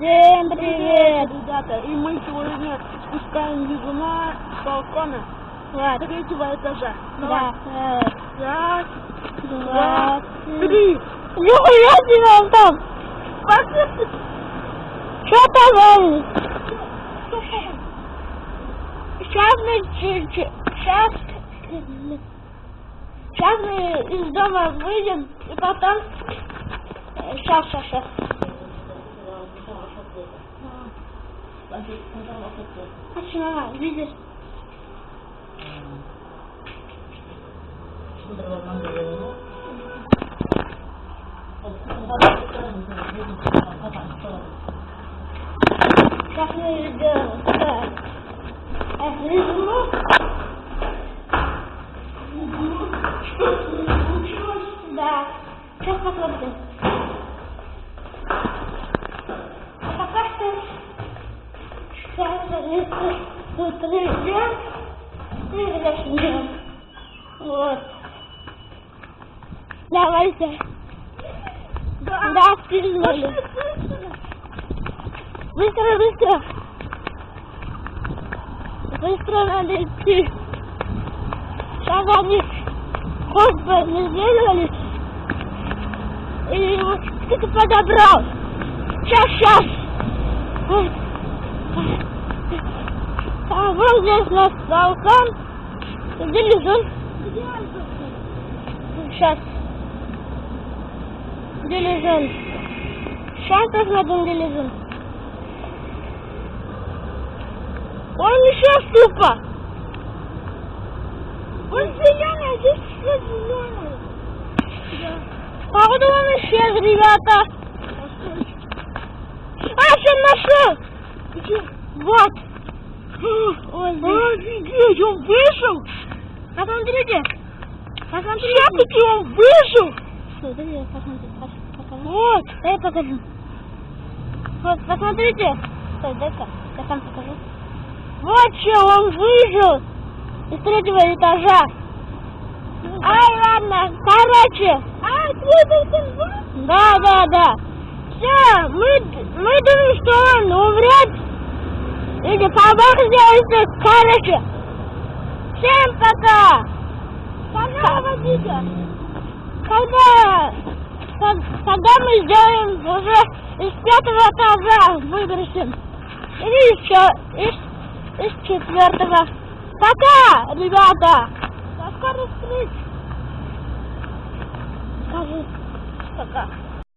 Всем привет, ребята! И мы сегодня спускаем бегуна с балкона третьего этажа. Да. Раз, Два, три. Нихуя себе он там! Что там? Сейчас мы из дома выйдем и потом... Сейчас. Почему? Видишь? Сейчас мы идем. Да. Сейчас посмотрим. Пока что сейчас мы тут идем и начнем. Вот. Давайте. Да, стильнули. Быстро надо идти. Сейчас они хоть бы не сделались. И его кто-то подобрал. Сейчас. А вот здесь у нас балкон. Где лежит? Сейчас. Где лежит? Сейчас посмотрим, где лежит. Он еще ступа. Он зеленый, здесь все зеленый. Походу он исчез, ребята. Все нашел. Где? Вот. Офигеть, он вышел? Посмотрите. Все-таки он вышел. Посмотрите. Вот. Дай покажу. Вот, посмотрите. Стой, дай-ка. Я сам покажу. Вот что, он выжил из третьего этажа. Ай, ладно, короче. Да. Все, мы думаем, что он умрет. Или побах сделается. Короче. Всем пока. Когда мы сделаем уже из пятого этажа выбросим. Или еще из четвертого. Пока, ребята. До скорых встреч. Скажи пока.